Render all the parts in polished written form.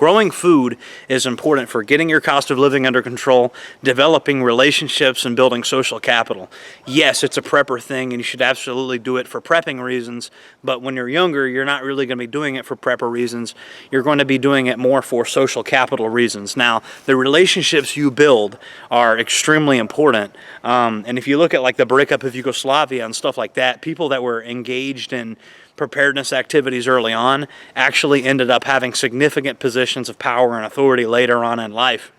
Growing food is important for getting your cost of living under control, developing relationships, and building social capital. Yes, it's a prepper thing, and you should absolutely do it for prepping reasons, but when you're younger, you're not really going to be doing it for prepper reasons. You're going to be doing it more for social capital reasons. Now, the relationships you build are extremely important, and if you look at like the breakup of Yugoslavia and stuff like that, people that were engaged in preparedness activities early on actually ended up having significant positions of power and authority later on in life.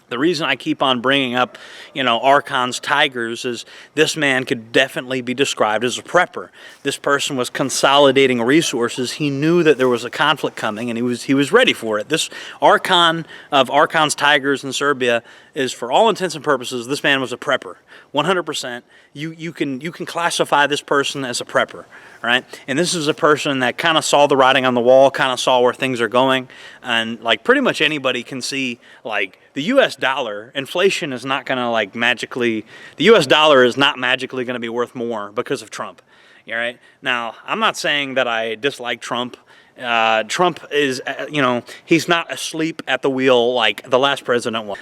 The reason I keep on bringing up, Archon's tigers is this man could definitely be described as a prepper. This person was consolidating resources. He knew that there was a conflict coming, and he was ready for it. This Archon of Archon's tigers in Serbia is, for all intents and purposes, this man was a prepper. 100%. You can classify this person as a prepper. Right? And this is a person that kind of saw the writing on the wall, kind of saw where things are going, and like pretty much anybody can see like the US dollar, inflation is not going to the US dollar is not magically going to be worth more because of Trump. All right? Now, I'm not saying that I dislike Trump. Trump is, he's not asleep at the wheel like the last president was.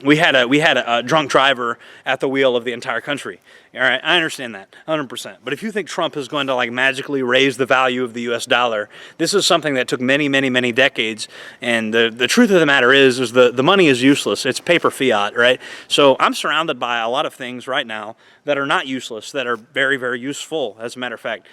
We had a drunk driver at the wheel of the entire country. All right, I understand that, 100%. But if you think Trump is going to magically raise the value of the U.S. dollar, this is something that took many, many, many decades. And the truth of the matter is the money is useless. It's paper fiat, right? So I'm surrounded by a lot of things right now that are not useless, that are very, very useful, as a matter of fact.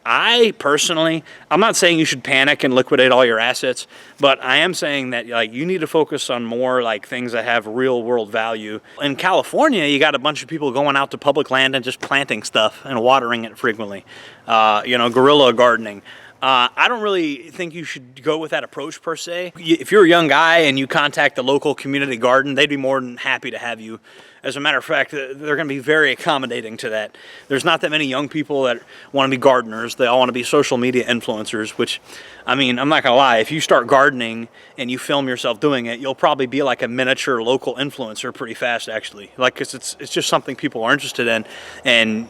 I personally, I'm not saying you should panic and liquidate all your assets, but I am saying that you need to focus on more things that have real world value. In California, you got a bunch of people going out to public land and just planting stuff and watering it frequently. Guerrilla gardening. I don't really think you should go with that approach per se. If you're a young guy and you contact the local community garden, they'd be more than happy to have you. As a matter of fact, they're going to be very accommodating to that. There's not that many young people that want to be gardeners. They all want to be social media influencers, which, I'm not going to lie, if you start gardening and you film yourself doing it, you'll probably be like a miniature local influencer pretty fast, actually. Because it's just something people are interested in. And,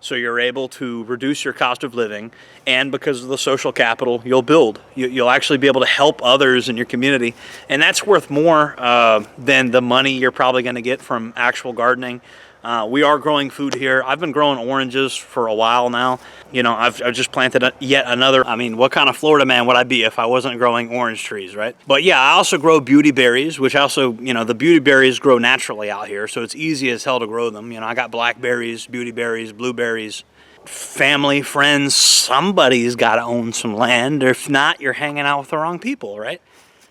so you're able to reduce your cost of living, and because of the social capital you'll build, you'll actually be able to help others in your community. And that's worth more than the money you're probably going to get from actual gardening. We are growing food here. I've been growing oranges for a while now. I've just planted yet another. What kind of Florida man would I be if I wasn't growing orange trees, right? But yeah, I also grow beauty berries, which also, the beauty berries grow naturally out here, so it's easy as hell to grow them. I got blackberries, beauty berries, blueberries. Family, friends, somebody's got to own some land. If not, you're hanging out with the wrong people, right?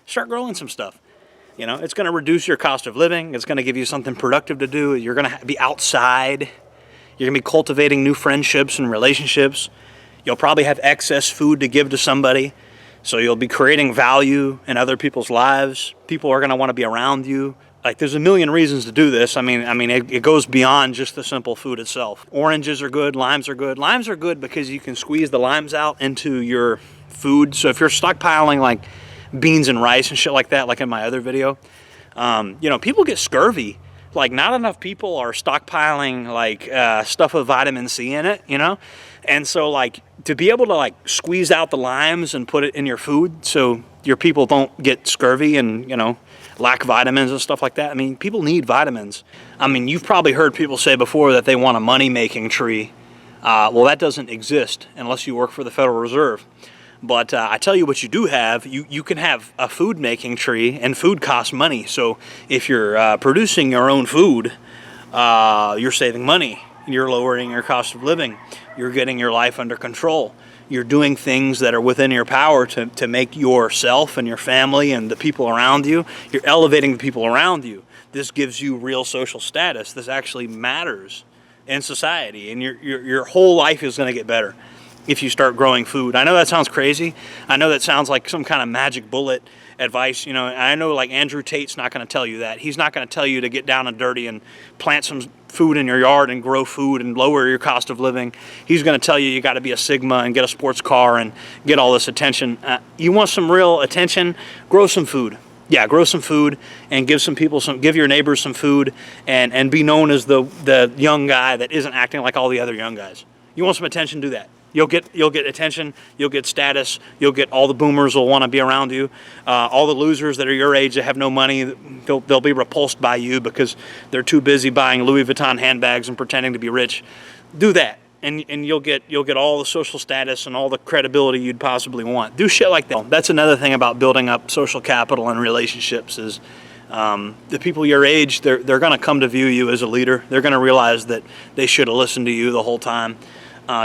Start growing some stuff. It's going to reduce your cost of living. It's going to give you something productive to do. You're going to be outside. You're going to be cultivating new friendships and relationships. You'll probably have excess food to give to somebody. So you'll be creating value in other people's lives. People are going to want to be around you. There's a million reasons to do this. It goes beyond just the simple food itself. Oranges are good. Limes are good. Limes are good because you can squeeze the limes out into your food. So if you're stockpiling beans and rice and shit like that, like in my other video, people get scurvy. Not enough people are stockpiling stuff with vitamin C in it, and so to be able to squeeze out the limes and put it in your food so your people don't get scurvy and lack vitamins and stuff like that. People need vitamins. You've probably heard people say before that they want a money-making tree. Well, that doesn't exist unless you work for the Federal Reserve. But I tell you what you do have, you can have a food-making tree, and food costs money. So if you're producing your own food, you're saving money. You're lowering your cost of living. You're getting your life under control. You're doing things that are within your power to make yourself and your family and the people around you. You're elevating the people around you. This gives you real social status. This actually matters in society, and your whole life is going to get better if you start growing food. I know that sounds crazy. I know that sounds like some kind of magic bullet advice. I know Andrew Tate's not going to tell you that. He's not going to tell you to get down and dirty and plant some food in your yard and grow food and lower your cost of living. He's going to tell you got to be a Sigma and get a sports car and get all this attention. You want some real attention? Grow some food. Yeah, grow some food and give your neighbors some food and be known as the young guy that isn't acting like all the other young guys. You want some attention? Do that. You'll get attention, you'll get status, you'll get all the boomers will want to be around you. All the losers that are your age that have no money, they'll be repulsed by you because they're too busy buying Louis Vuitton handbags and pretending to be rich. Do that, and you'll get all the social status and all the credibility you'd possibly want. Do shit like that. That's another thing about building up social capital and relationships is the people your age, they're going to come to view you as a leader. They're going to realize that they should have listened to you the whole time.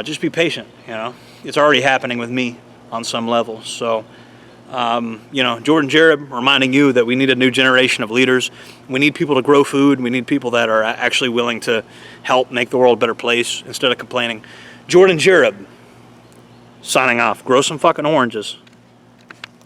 Just be patient, you know. It's already happening with me on some level. So, you know, Jordan Jareb reminding you that we need a new generation of leaders. We need people to grow food. We need people that are actually willing to help make the world a better place instead of complaining. Jordan Jareb signing off. Grow some fucking oranges.